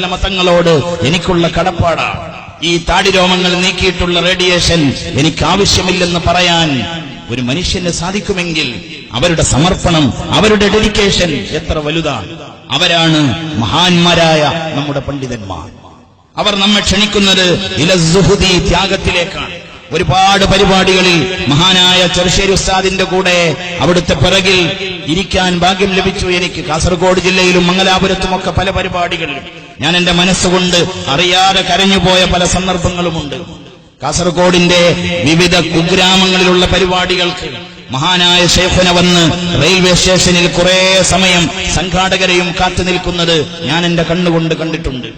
മതങ്ങളോട് എനിക്കുള്ള കടപ്പാടാണ്. ഈ താടിരോമങ്ങൾ നീക്കിയിട്ടുള്ള റേഡിയേഷൻ എനിക്ക് ആവശ്യമില്ലെന്ന് പറയാൻ ഒരു മനുഷ്യന് സാധിക്കുമെങ്കിൽ അവരുടെ സമർപ്പണം, അവരുടെ ഡെഡിക്കേഷൻ എത്ര വലുതാണ്. അവരാണ് മഹാന്മാരായ നമ്മുടെ പണ്ഡിതന്മാർ. അവർ നമ്മെ ക്ഷണിക്കുന്നത് ഇലസ്സുഹുദി, ത്യാഗത്തിലേക്കാണ്. ഒരുപാട് പരിപാടികളിൽ മഹാനായ ചെറുശ്ശേരി ഉസ്താദിന്റെ കൂടെ അവിടുത്തെ പിറകിൽ ഇരിക്കാൻ ഭാഗ്യം ലഭിച്ചു എനിക്ക്. കാസർഗോഡ് ജില്ലയിലും മംഗലാപുരത്തുമൊക്കെ പല പരിപാടികളിലും ഞാൻ എന്റെ മനസ്സുകൊണ്ട് അറിയാതെ കരഞ്ഞുപോയ പല സന്ദർഭങ്ങളുമുണ്ട്. കാസർഗോഡിന്റെ വിവിധ കുഗ്രാമങ്ങളിലുള്ള പരിപാടികൾക്ക് മഹാനായ ശൈഖുന വന്ന് റെയിൽവേ സ്റ്റേഷനിൽ കുറെ സമയം സംഘാടകരെയും കാത്തു നിൽക്കുന്നത് ഞാൻ എന്റെ കണ്ണുകൊണ്ട് കണ്ടിട്ടുണ്ട്.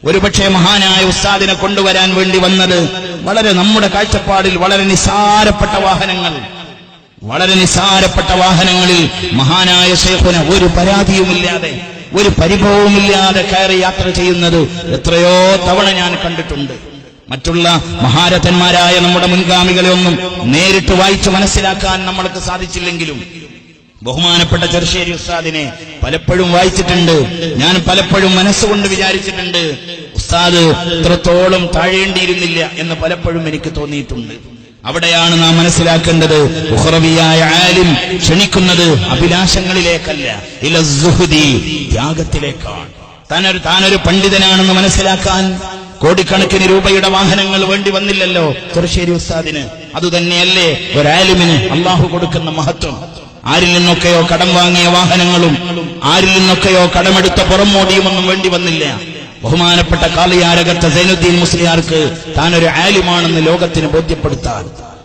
ഒരുപക്ഷെ മഹാനായ ഉസ്താദിനെ കൊണ്ടുവരാൻ വേണ്ടി വന്നത് വളരെ നമ്മുടെ കാഴ്ചപ്പാടിൽ വളരെ നിസ്സാരപ്പെട്ട വാഹനങ്ങളിൽ മഹാനായ ശൈഖുന ഒരു പരാതിയുമില്ലാതെ, ഒരു പരിഭവവുമില്ലാതെ കയറി യാത്ര ചെയ്യുന്നത് എത്രയോ തവണ ഞാൻ കണ്ടിട്ടുണ്ട്. മറ്റുള്ള മഹാരഥന്മാരായ നമ്മുടെ മുൻഗാമികളെ ഒന്നും നേരിട്ട് വായിച്ച് മനസ്സിലാക്കാൻ നമ്മൾക്ക് സാധിച്ചില്ലെങ്കിലും ബഹുമാനപ്പെട്ട ചെറുശ്ശേരി ഉസ്താദിനെ പലപ്പോഴും വായിച്ചിട്ടുണ്ട്. ഞാൻ പലപ്പോഴും മനസ്സുകൊണ്ട് വിചാരിച്ചിട്ടുണ്ട്, ഉസ്താദ് ഇത്രത്തോളം താഴേണ്ടിയിരുന്നില്ല എന്ന് പലപ്പോഴും എനിക്ക് തോന്നിയിട്ടുണ്ട്. അവിടെയാണ് നാം മനസ്സിലാക്കേണ്ടത്, ഉഖ്റവിയായ ആലിം ക്ഷണിക്കുന്നത് അഭിലാഷങ്ങളിലേക്കല്ല, ഇലസ്സുഹുദി, ത്യാഗത്തിലേക്കാണ്. താനൊരു പണ്ഡിതനാണെന്ന് മനസ്സിലാക്കാൻ കോടിക്കണക്കിന് രൂപയുടെ വാഹനങ്ങൾ വേണ്ടി വന്നില്ലല്ലോ ചെറുശ്ശേരി ഉസ്താദിന്. അതുതന്നെയല്ലേ ഒരു ആലിമിന് അള്ളാഹു കൊടുക്കുന്ന മഹത്വം. ആരിൽ നിന്നൊക്കെയോ കടം വാങ്ങിയ വാഹനങ്ങളും ആരിൽ നിന്നൊക്കെയോ കടമെടുത്ത പുറമോടിയുമൊന്നും വേണ്ടി വന്നില്ല. ബഹുമാനപ്പെട്ട കാളിയാരകത്തെ സൈനുദ്ദീൻ മുസ്ലിയാർക്ക് താനൊരു ആലിമാണെന്ന് ലോകത്തിന് ബോധ്യപ്പെടുത്താൻ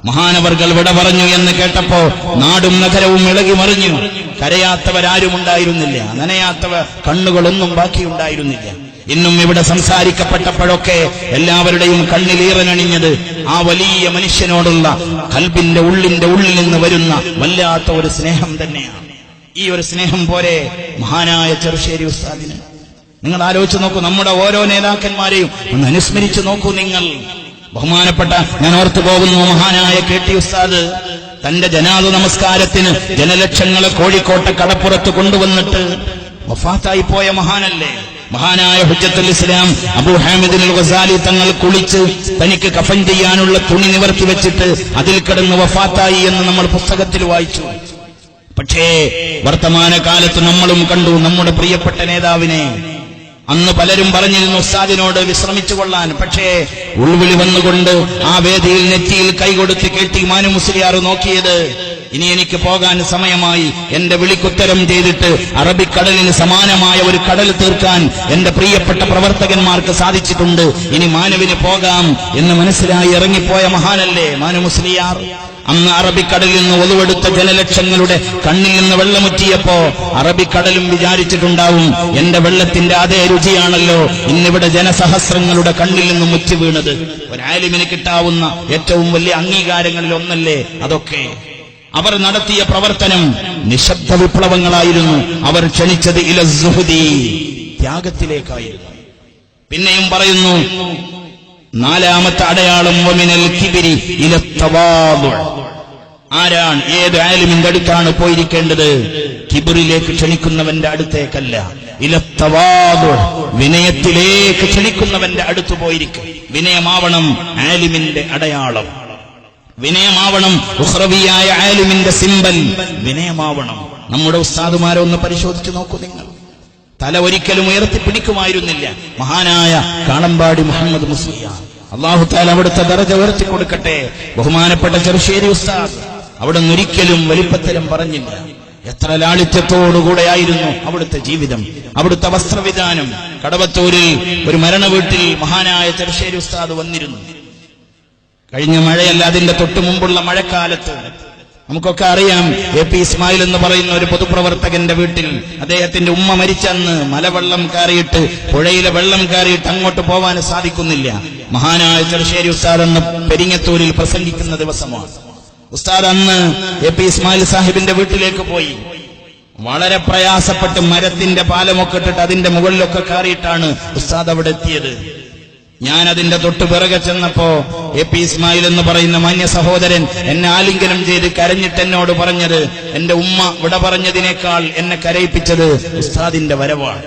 മഹാനവർകൾ വിട പറഞ്ഞു എന്ന് കേട്ടപ്പോ നാടും നഗരവും ഇളകി മറിഞ്ഞു. കരയാത്തവരാരും ഉണ്ടായിരുന്നില്ല, നനയാത്തവ കണ്ണുകളൊന്നും ബാക്കിയുണ്ടായിരുന്നില്ല. ഇന്നും ഇവിടെ സംസാരിക്കപ്പെട്ടപ്പോഴൊക്കെ എല്ലാവരുടെയും കണ്ണിലീറനണിഞ്ഞത് ആ വലിയ മനുഷ്യനോടുള്ള ഖൽബിന്റെ ഉള്ളിൽ നിന്ന് വരുന്ന വല്ലാത്ത ഒരു സ്നേഹം തന്നെയാണ്. ഈ ഒരു സ്നേഹം പോലെ മഹാനായ ചെറുശ്ശേരി ഉസ്താദിന് നിങ്ങൾ ആലോചിച്ച് നോക്കൂ. നമ്മുടെ ഓരോ നേതാക്കന്മാരെയും ഒന്ന് അനുസ്മരിച്ചു നോക്കൂ നിങ്ങൾ. ബഹുമാനപ്പെട്ട, ഞാൻ ഓർത്തു പോകുന്നു, മഹാനായ കെ.ടി. ഉസ്താദ് തന്റെ ജനാദു നമസ്കാരത്തിന് ജനലക്ഷങ്ങളെ കോഴിക്കോട്ടെ കടപ്പുറത്ത് കൊണ്ടുവന്നിട്ട് വഫാത്തായി പോയ മഹാനല്ലേ. മഹാനായ ഹുജ്ജത്തുൽ ഇസ്ലാം അബൂ ഹാമിദ് അൽ ഗസാലി തങ്ങൾ കുളിച്ച് തനിക്ക് കഫൻ ചെയ്യാനുള്ള തുണി നിവർത്തി വെച്ചിട്ട് അതിൽ കിടന്ന് വഫാത്തായി എന്ന് നമ്മൾ പുസ്തകത്തിൽ വായിച്ചു. പക്ഷേ വർത്തമാനകാലത്ത് നമ്മളും കണ്ടു നമ്മുടെ പ്രിയപ്പെട്ട നേതാവിനെ. അന്ന് പലരും പറഞ്ഞിരുന്നു ഉസ്താദിനോട് വിശ്രമിച്ചു കൊള്ളാൻ. പക്ഷേ ഉൾവിളി വന്നുകൊണ്ട് ആ വേദിയിൽ നെറ്റിയിൽ കൈകൊടുത്ത് കെ.ടി. മാനു മുസ്ലിയാർ നോക്കിയത്, ഇനി എനിക്ക് പോകാൻ സമയമായി, എന്റെ വിളിക്കുത്തരം ചെയ്തിട്ട് അറബിക്കടലിന് സമാനമായ ഒരു കടൽ തീർക്കാൻ എന്റെ പ്രിയപ്പെട്ട പ്രവർത്തകന്മാർക്ക് സാധിച്ചിട്ടുണ്ട്, ഇനി മാനുവിന് പോകാം എന്ന് മനസ്സിലായി ഇറങ്ങിപ്പോയ മഹാനല്ലേ മാനു മുസ്ലിയാർ. അന്ന് അറബിക്കടലിൽ നിന്ന് ഒളിവെടുത്ത ജനലക്ഷങ്ങളുടെ കണ്ണിൽ നിന്ന് വെള്ളമുറ്റിയപ്പോ അറബിക്കടലും വിചാരിച്ചിട്ടുണ്ടാവും, എന്റെ വെള്ളത്തിന്റെ അതേ രുചിയാണല്ലോ ഇന്നിവിടെ ജനസഹസ്രങ്ങളുടെ കണ്ണിൽ നിന്ന് മുറ്റി വീണത്. ഒരാലിമിന് കിട്ടാവുന്ന ഏറ്റവും വലിയ അംഗീകാരങ്ങളിൽ ഒന്നല്ലേ അതൊക്കെ. അവർ നടത്തിയ പ്രവർത്തനം നിശബ്ദ വിപ്ലവങ്ങളായിരുന്നു. അവർ ക്ഷണിച്ചത് ഇലസ്സുഹുദി, ത്യാഗത്തിലേക്കായിരുന്നു. പിന്നെയും പറയുന്നു, നാലാമത്തെ അടയാളം വമിനൽ കിബിരി ഇലത്തവാദു. ആരാണ്, ഏത് ആലിമിന്റെ അടുത്താണ് പോയിരിക്കേണ്ടത്? കിബിറിലേക്ക് ക്ഷണിക്കുന്നവന്റെ അടുത്തേക്കല്ല, ഇലത്തവാദു, വിനയത്തിലേക്ക് ക്ഷണിക്കുന്നവന്റെ അടുത്ത് പോയിരിക്കും. വിനയമാവണം ആലിമിന്റെ അടയാളം, വിനയമാവണം ഉഖ്റവിയായ ആലിമിന്റെ സിമ്പൽ, വിനയമാവണം. നമ്മുടെ ഉസ്താദുമാരെ ഒന്ന് പരിശോധിച്ചു നോക്കൂ നിങ്ങൾ. തല ഒരിക്കലും ഉയർത്തിപ്പിടിക്കുമായിരുന്നില്ല മഹാനായ കാളമ്പാടി മുഹമ്മദ് മുസ്ലിയാർ. അല്ലാഹു തആല അവിടുത്തെ ദറജ ഉയർത്തി കൊടുക്കട്ടെ. ബഹുമാനപ്പെട്ട ചെറുശ്ശേരി ഉസ്താദ് അവിടെ ഒരിക്കലും വലിപ്പത്തരം പറഞ്ഞില്ല. എത്ര ലാളിത്യത്തോടുകൂടെയായിരുന്നു അവിടുത്തെ ജീവിതം, അവിടുത്തെ വസ്ത്രവിധാനം. കടവത്തൂരിൽ ഒരു മരണ വീട്ടിൽ മഹാനായ ചെറുശ്ശേരി ഉസ്താദ് വന്നിരുന്നു. കഴിഞ്ഞ മഴയല്ല, അതിന്റെ തൊട്ടു മുമ്പുള്ള മഴക്കാലത്ത് നമുക്കൊക്കെ അറിയാം, എ.പി. ഇസ്മായിൽ എന്ന് പറയുന്ന ഒരു പൊതുപ്രവർത്തകന്റെ വീട്ടിൽ അദ്ദേഹത്തിന്റെ ഉമ്മ മരിച്ചന്ന് മലവെള്ളം കയറിയിട്ട്, പുഴയിലെ വെള്ളം കയറിയിട്ട് അങ്ങോട്ട് പോവാൻ സാധിക്കുന്നില്ല. മഹാനായ ചെറുശ്ശേരി ഉസ്താദ് അന്ന് പെരിങ്ങത്തൂരിൽ പ്രസംഗിക്കുന്ന ദിവസമാണ്. ഉസ്താദ് അന്ന് എ.പി. ഇസ്മായിൽ സാഹിബിന്റെ വീട്ടിലേക്ക് പോയി. വളരെ പ്രയാസപ്പെട്ട് മരത്തിന്റെ പാലമൊക്കെ ഇട്ടിട്ട് അതിന്റെ മുകളിലൊക്കെ കയറിയിട്ടാണ് ഉസ്താദ് അവിടെ എത്തിയത്. ഞാൻ അതിന്റെ തൊട്ടു പിറകെ ചെന്നപ്പോ എ.പി. ഇസ്മായിൽ എന്ന് പറയുന്ന മാന്യ സഹോദരൻ എന്നെ ആലിംഗനം ചെയ്ത് കരഞ്ഞിട്ട് എന്നോട് പറഞ്ഞത്, എന്റെ ഉമ്മ വിട പറഞ്ഞതിനേക്കാൾ എന്നെ കരയിപ്പിച്ചത് ഉസ്താദിന്റെ വരവാണ്.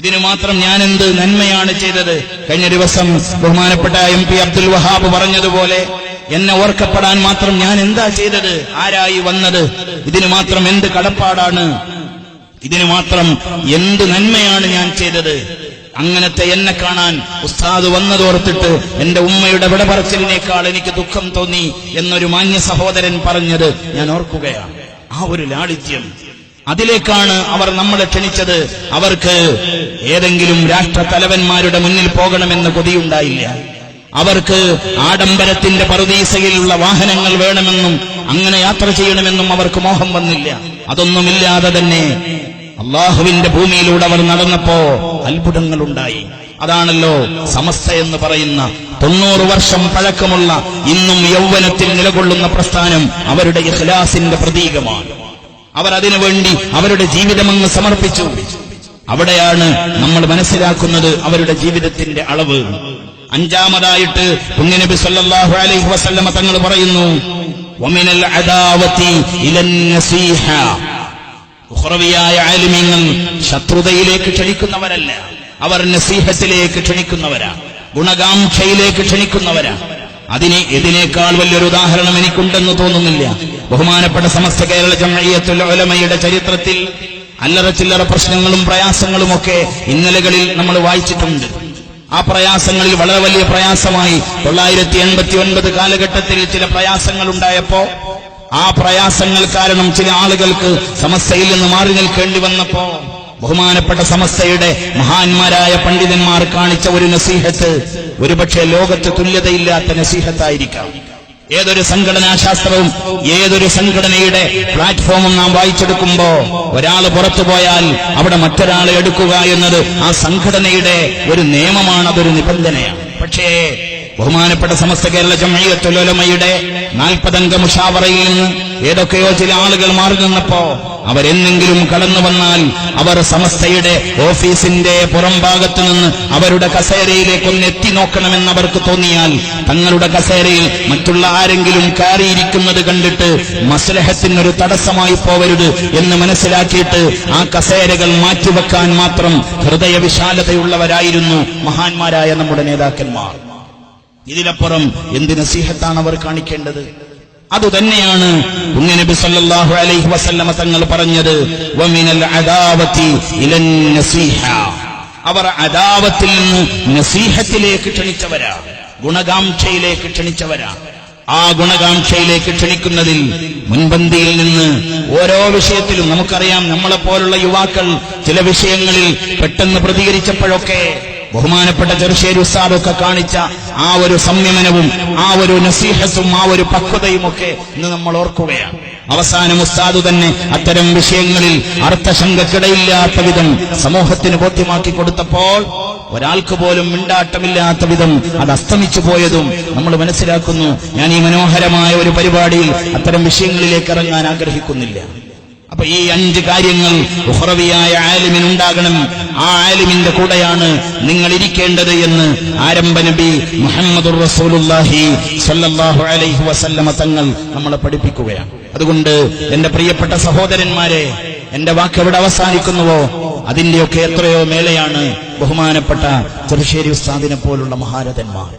ഇതിനു മാത്രം ഞാൻ എന്ത് നന്മയാണ് ചെയ്തത്? കഴിഞ്ഞ ദിവസം ബഹുമാനപ്പെട്ട MP അബ്ദുൽ വഹാബ് പറഞ്ഞതുപോലെ, എന്നെ ഓർക്കപ്പെടാൻ മാത്രം ഞാൻ എന്താ ചെയ്തത്? ആരായി വന്നത്? ഇതിനു മാത്രം എന്ത് കടപ്പാടാണ്? ഇതിനു മാത്രം എന്ത് നന്മയാണ് ഞാൻ ചെയ്തത്? അങ്ങനത്തെ എന്നെ കാണാൻ ഉസ്താദ് വന്നതോർത്തിട്ട് എന്റെ ഉമ്മയുടെ വിടപറച്ചിലിനേക്കാൾ എനിക്ക് ദുഃഖം തോന്നി എന്നൊരു മാന്യ സഹോദരൻ പറഞ്ഞത് ഞാൻ ഓർക്കുകയാണ്. ആ ഒരു ലാളിത്യം, അതിലേക്കാണ് അവർ നമ്മളെ ക്ഷണിച്ചത്. അവർക്ക് ഏതെങ്കിലും രാഷ്ട്ര തലവന്മാരുടെ മുന്നിൽ പോകണമെന്ന് കൊതിയുണ്ടായില്ല. അവർക്ക് ആഡംബരത്തിന്റെ പറുദീസയിലുള്ള വാഹനങ്ങൾ വേണമെന്നും അങ്ങനെ യാത്ര ചെയ്യണമെന്നും അവർക്ക് മോഹം വന്നില്ല. അതൊന്നുമില്ലാതെ തന്നെ അള്ളാഹുവിന്റെ ഭൂമിയിലൂടെ അവർ നടന്നപ്പോ അത്ഭുതങ്ങളുണ്ടായി. അതാണല്ലോ സമസ്ത എന്ന് പറയുന്ന 90 വർഷം പഴക്കമുള്ള ഇന്നും യൗവനത്തിൽ നിലകൊള്ളുന്ന പ്രസ്ഥാനം. അവരുടെ ഇഖ്ലാസിന്റെ പ്രതീകമാണ്. അവർ അതിനുവേണ്ടി അവരുടെ ജീവിതമങ്ങ് സമർപ്പിച്ചു. അവിടെയാണ് നമ്മൾ മനസ്സിലാക്കുന്നത് അവരുടെ ജീവിതത്തിന്റെ അളവ്. അഞ്ചാമതായിട്ട് പുണ്യനബി സല്ലല്ലാഹു അലൈഹി വസല്ലമ തങ്ങൾ പറയുന്നു, വമിനൽ അദാവതി ഇലൻ നസീഹ. ഉഖ്റവിയായ ആലിമീങ്ങൾ ശത്രുതയിലേക്ക് ക്ഷണിക്കുന്നവരല്ല, അവർ നസീഹത്തിലേക്ക് ക്ഷണിക്കുന്നവരാ, ഗുണകാംക്ഷയിലേക്ക് ക്ഷണിക്കുന്നവരാ. ഇതിനേക്കാൾ വലിയൊരു ഉദാഹരണം എനിക്കുണ്ടെന്ന് തോന്നുന്നില്ല. ബഹുമാനപ്പെട്ട സമസ്ത കേരള ജംഇയ്യത്തുൽ ഉലമയുടെ ചരിത്രത്തിൽ അല്ലറ ചില്ലറ പ്രശ്നങ്ങളും പ്രയാസങ്ങളുമൊക്കെ ഇന്നലകളിൽ നമ്മൾ വായിച്ചിട്ടുണ്ട്. ആ പ്രയാസങ്ങളിൽ വളരെ വലിയ പ്രയാസമായി 989 കാലഘട്ടത്തിൽ ചില പ്രയാസങ്ങൾ ഉണ്ടായപ്പോ, ആ പ്രയാസങ്ങൾ കാരണം ചില ആളുകൾക്ക് സമസ്തയിൽ നിന്ന് മാറി നിൽക്കേണ്ടി വന്നപ്പോ, ബഹുമാനപ്പെട്ട സമസ്തയുടെ മഹാന്മാരായ പണ്ഡിതന്മാർ കാണിച്ച ഒരു നസീഹത്ത് ഒരുപക്ഷെ ലോകത്ത് തുല്യതയില്ലാത്ത നസീഹത്തായിരിക്കാം. ഏതൊരു സംഘടനാശാസ്ത്രവും ഏതൊരു സംഘടനയുടെ പ്ലാറ്റ്ഫോമും നാം വായിച്ചെടുക്കുമ്പോ, ഒരാൾ പുറത്തുപോയാൽ അവിടെ മറ്റൊരാളെ എടുക്കുക എന്നത് ആ സംഘടനയുടെ ഒരു നിയമമാണ്, അതൊരു നിബന്ധനയാണ്. പക്ഷേ ബഹുമാനപ്പെട്ട സമസ്ത കേരള ജംഇയ്യത്തുൽ ഉലമയുടെ 40 അംഗ മുശാവറയിൽ നിന്ന് ഏതൊക്കെയോ ചില ആളുകൾ മാറി നിന്നപ്പോ, അവരെന്തെങ്കിലും കടന്നു വന്നാൽ അവർ സമസ്തയുടെ ഓഫീസിന്റെ പുറം ഭാഗത്തു നിന്ന് അവരുടെ കസേരയിലേക്കൊന്ന് എത്തി നോക്കണമെന്ന് അവർക്ക് തോന്നിയാൽ, തങ്ങളുടെ കസേരയിൽ മറ്റുള്ള ആരെങ്കിലും കയറിയിരിക്കുന്നത് കണ്ടിട്ട് മസ്ലഹത്തിനൊരു തടസ്സമായി പോവരുത് എന്ന് മനസ്സിലാക്കിയിട്ട് ആ കസേരകൾ മാറ്റിവെക്കാൻ മാത്രം ഹൃദയവിശാലതയുള്ളവരായിരുന്നു മഹാന്മാരായ നമ്മുടെ നേതാക്കന്മാർ. ഇതിലപ്പുറം എന്ത് നസീഹത്താണ് അവർ കാണിക്കേണ്ടത്? അതുതന്നെയാണ് പുണ്യനബി സല്ലല്ലാഹു അലൈഹി വസല്ലമ തങ്ങൾ പറഞ്ഞത്, വമിനൽ അദാവതി ഇലൻ നസീഹ. അവർ അദാവത്തിൽ നിന്ന് നസീഹത്തിലേക്ക് ക്ഷണിച്ചവരാ, ഗുണകാംക്ഷയിലേക്ക് ക്ഷണിച്ചവരാ. ആ ഗുണകാംക്ഷയിലേക്ക് ക്ഷണിക്കുന്നതിൽ മുൻപന്തിയിൽ നിന്ന് ഓരോ വിഷയത്തിലും നമുക്കറിയാം, നമ്മളെപ്പോലുള്ള യുവാക്കൾ ചില വിഷയങ്ങളിൽ പെട്ടെന്ന് പ്രതികരിച്ചപ്പോഴൊക്കെ ബഹുമാനപ്പെട്ട ചെറുശ്ശേരി ഉസ്താദൊക്കെ കാണിച്ച ആ ഒരു സംയമനവും ആ ഒരു നസീഹത്തും ആ ഒരു പക്വതയുമൊക്കെ ഇന്ന് നമ്മൾ ഓർക്കുകയാണ്. അവസാനം ഉസ്താദ് തന്നെ അത്തരം വിഷയങ്ങളിൽ അർത്ഥശങ്കക്കിടയില്ലാത്ത വിധം സമൂഹത്തിന് ബോധ്യമാക്കി കൊടുത്തപ്പോൾ ഒരാൾക്ക് പോലും മിണ്ടാട്ടമില്ലാത്ത വിധം അത് അസ്തമിച്ചു പോയതും നമ്മൾ മനസ്സിലാക്കുന്നു. ഞാൻ ഈ മനോഹരമായ ഒരു പരിപാടിയിൽ അത്തരം വിഷയങ്ങളിലേക്ക് ഇറങ്ങാൻ ആഗ്രഹിക്കുന്നില്ല. അപ്പൊ ഈ 5 കാര്യങ്ങൾ ഉഖ്റവിയായ ആലിമിനുണ്ടാകണം. ആ ആലിമിന്റെ കൂടെയാണ് നിങ്ങൾ ഇരിക്കേണ്ടത് എന്ന് ആരംഭ നബി മുഹമ്മദുർ റസൂലുള്ളാഹി സ്വല്ലല്ലാഹു അലൈഹി വസല്ലമ തങ്ങൾ നമ്മളെ പഠിപ്പിക്കുകയാണ്. അതുകൊണ്ട് എന്റെ പ്രിയപ്പെട്ട സഹോദരന്മാരെ, എന്റെ വാക്ക് എവിടെ അവസാനിക്കുന്നുവോ അതിന്റെയൊക്കെ എത്രയോ മേലെയാണ് ബഹുമാനപ്പെട്ട ചെറുശ്ശേരി ഉസ്താദിനെ പോലുള്ള മഹാരഥന്മാർ.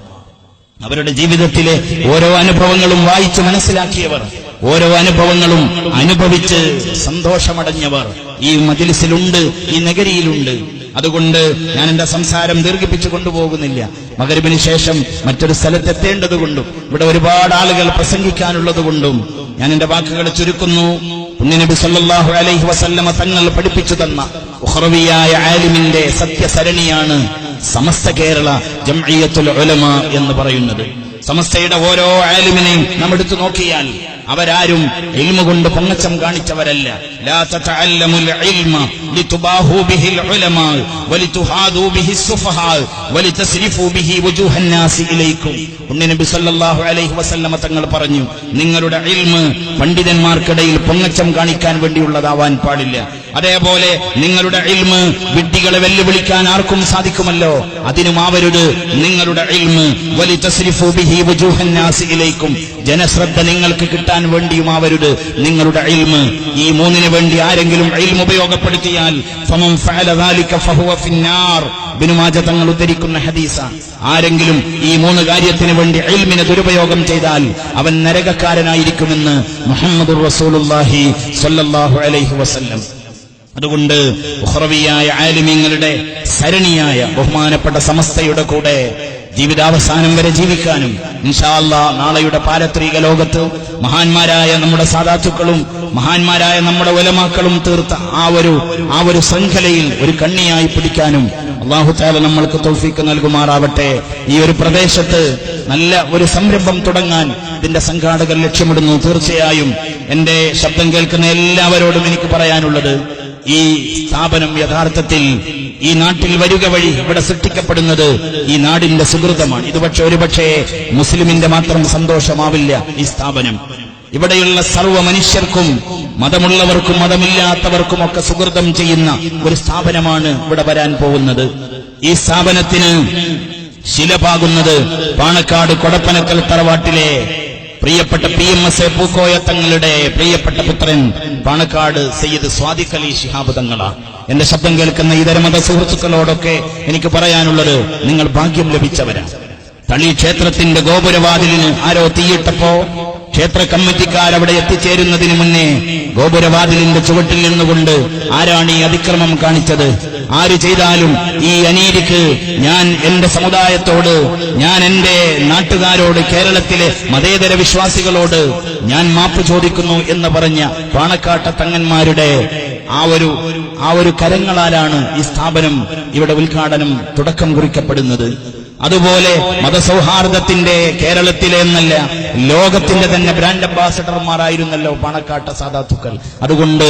അവരുടെ ജീവിതത്തിലെ ഓരോ അനുഭവങ്ങളും വായിച്ച് മനസ്സിലാക്കിയവർ, ഓരോ അനുഭവങ്ങളും അനുഭവിച്ച് സന്തോഷമടഞ്ഞവർ ഈ മജ്‌ലിസിലുണ്ട്, ഈ നഗരിയിലുണ്ട്. അതുകൊണ്ട് ഞാൻ എന്റെ സംസാരം ദീർഘിപ്പിച്ചു കൊണ്ടുപോകുന്നില്ല. മഗ്‌രിബിന് ശേഷം മറ്റൊരു സ്ഥലത്തെത്തേണ്ടതുകൊണ്ടും ഇവിടെ ഒരുപാട് ആളുകൾ പ്രസംഗിക്കാനുള്ളതുകൊണ്ടും ഞാൻ എന്റെ വാക്കുകൾ ചുരുക്കുന്നു. പുണ്യനബി സല്ലല്ലാഹു അലൈഹി വസല്ലമ തങ്ങൾ പഠിപ്പിച്ചു തന്ന ഉഖ്റവിയായ ആലിമിന്റെ സത്യസരണിയാണ് സമസ്ത കേരള ജംഇയ്യത്തുൽ ഉലമ എന്ന് പറയുന്നത്. സമസ്തയുടെ ഓരോ ആലിമിനെയും നാം എടുത്തു നോക്കിയാൽ അവരാരും ഇൽമ കൊണ്ട് പൊങ്ങച്ചം കാണിച്ചവരല്ല. ലാ തതഅല്ലമുൽ ഇൽമ ലിതുബാഹു ബിഹിൽ ഉലമാ വലിതുഹാദു ബിഹിസ് സുഫഹാ വലിതസ്രിഫു ബിഹി വുജൂഹൻ നാസി ഇലൈക്കും. നബി സല്ലല്ലാഹു അലൈഹി വസല്ലമ തങ്ങൾ പറഞ്ഞു, നിങ്ങളുടെ ഇൽമ പണ്ഡിതന്മാർക്കിടയിൽ പൊങ്ങച്ചം കാണിക്കാൻ വേണ്ടിയുള്ളതാവാൻ പാടില്ല. അതേപോലെ നിങ്ങളുടെ ഇൽമ് വിഡ്ഢികളെ വെല്ലുവിളിക്കാൻ ആർക്കും സാധിക്കുമല്ലോ, അതിനുമാവരുത് നിങ്ങളുടെ ഇൽമ്. വലിതസ്രിഫു ബിഹി വുജൂഹൻ നാസി ഇലൈക്കും, ജനശ്രദ്ധ നിങ്ങൾക്ക് കിട്ടാൻ വേണ്ടിയുമാവരുത് നിങ്ങളുടെ ഇൽമ്. ഈ മൂന്നിന് വേണ്ടി ആരെങ്കിലും ഇൽമ് ഉപയോഗപ്പെടുത്തിയാൽ ഫമൻ ഫഅല ദാലിക ഫഹുവ ഫിന്നാർ, ഇബ്നു മാജ തങ്ങൾ ഉദ്ധരിക്കുന്ന ഹദീസാണ്. ആരെങ്കിലും ഈ മൂന്ന് കാര്യത്തിന് വേണ്ടി ഇൽമിനെ ദുരുപയോഗം ചെയ്താൽ അവൻ നരകക്കാരനായിരിക്കുമെന്ന് മുഹമ്മദുർ റസൂലുള്ളാഹി സ്വല്ലല്ലാഹു അലൈഹി വസല്ലം. അതുകൊണ്ട് ഉഖ്റവിയായ ആലിമീങ്ങളുടെ സരണിയായ ബഹുമാനപ്പെട്ട സമസ്തയുടെ കൂടെ ജീവിതാവസാനം വരെ ജീവിക്കാനും ഇൻഷാ അല്ലാഹ് നാളെയുടെ പാരത്രിക ലോകത്ത് മഹാന്മാരായ നമ്മുടെ സാദാത്തുക്കളും മഹാന്മാരായ നമ്മുടെ ഉലമാക്കളും തീർത്ത ആ ഒരു ശൃംഖലയിൽ ഒരു കണ്ണിയായി പിടിക്കാനും അല്ലാഹു തആല നമ്മൾക്ക് തൗഫീഖ് നൽകുമാറാവട്ടെ. ഈ ഒരു പ്രദേശത്ത് നല്ല ഒരു സംരംഭം തുടങ്ങാൻ ഇതിന്റെ സംഘാടകർ ലക്ഷ്യമിടുന്നു. തീർച്ചയായും എന്റെ ശബ്ദം കേൾക്കുന്ന എല്ലാവരോടും എനിക്ക് പറയാനുള്ളത്, ഈ സ്ഥാപനം യഥാർത്ഥത്തിൽ ഈ നാട്ടിൽ വരിക വഴി ഇവിടെ സൃഷ്ടിക്കപ്പെടുന്നത് ഈ നാടിന്റെ സുഹൃതമാണ്. ഇത് ഒരുപക്ഷേ മുസ്ലിമിന്റെ മാത്രം സന്തോഷമാവില്ല. ഈ സ്ഥാപനം ഇവിടെയുള്ള സർവ്വ മനുഷ്യർക്കും, മതമുള്ളവർക്കും മതമില്ലാത്തവർക്കും ഒക്കെ സുഹൃതം ചെയ്യുന്ന ഒരു സ്ഥാപനമാണ് ഇവിടെ വരാൻ പോകുന്നത്. ഈ സ്ഥാപനത്തിന് ശിലപാകുന്നത് പാണക്കാട് കൊടപ്പനക്കൽ തറവാട്ടിലെ പ്രിയപ്പെട്ട PMS പൂക്കോയ തങ്ങളുടെ പ്രിയപ്പെട്ട പുത്രൻ പാണക്കാട് സയ്യിദ് സ്വാദിഖ് അലി ശിഹാബ് തങ്ങളാണ്. എന്റെ ശബ്ദം കേൾക്കുന്ന ഇതരമത സുഹൃത്തുക്കളോടൊക്കെ എനിക്ക് പറയാനുള്ളത്, നിങ്ങൾ ഭാഗ്യം ലഭിച്ചവരാണ്. തളി ക്ഷേത്രത്തിന്റെ ഗോപുരവാതിലിന് ആരോ തീയിട്ടപ്പോ ക്ഷേത്ര കമ്മിറ്റിക്കാരവിടെ എത്തിച്ചേരുന്നതിന് മുന്നേ ഗോപുരവാതിലിന്റെ ചുവട്ടിൽ നിന്നുകൊണ്ട് ആരാണ് ഈ അതിക്രമം കാണിച്ചത്, ആര് ചെയ്താലും ഈ അനീതിക്ക് ഞാൻ എന്റെ സമുദായത്തോട്, ഞാൻ എന്റെ നാട്ടുകാരോട്, കേരളത്തിലെ മതേതര വിശ്വാസികളോട് ഞാൻ മാപ്പ് ചോദിക്കുന്നു എന്ന് പറഞ്ഞ പാണക്കാട്ട തങ്ങന്മാരുടെ ആ ഒരു കരങ്ങളാലാണ് ഈ സ്ഥാപനം ഇവിടെ ഉദ്ഘാടനം തുടക്കം കുറിക്കപ്പെടുന്നത്. അതുപോലെ മതസൗഹാർദ്ദത്തിന്റെ കേരളത്തിലെ എന്നല്ല ലോകത്തിന്റെ തന്നെ ബ്രാൻഡ് അംബാസഡർമാരായിരുന്നല്ലോ പാണക്കാട്ട സാദാത്തുക്കൾ. അതുകൊണ്ട്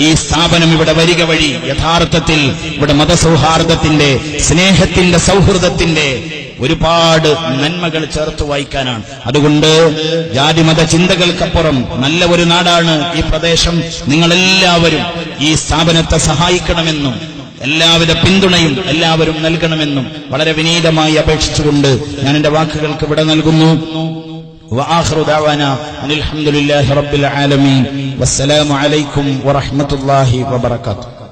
ഈ സ്ഥാപനം ഇവിടെ വരിക വഴി യഥാർത്ഥത്തിൽ ഇവിടെ മതസൗഹാർദ്ദത്തിന്റെ, സ്നേഹത്തിന്റെ, സൗഹൃദത്തിന്റെ ഒരുപാട് നന്മകൾ ചേർത്ത് വായിക്കാനാണ്. അതുകൊണ്ട് ജാതിമത ചിന്തകൾക്കപ്പുറം നല്ല ഒരു നാടാണ് ഈ പ്രദേശം. നിങ്ങളെല്ലാവരും ഈ സ്ഥാപനത്തെ സഹായിക്കണമെന്നും എല്ലാവിധ പിന്തുണയും എല്ലാവരും നൽകണമെന്നും വളരെ വിനീതമായി അപേക്ഷിച്ചുകൊണ്ട് ഞാൻ എന്റെ വാക്കുകൾക്ക് വിട നൽകുന്നു. وآخر دعوانا أن الحمد لله رب العالمين والسلام عليكم ورحمة الله وبركاته.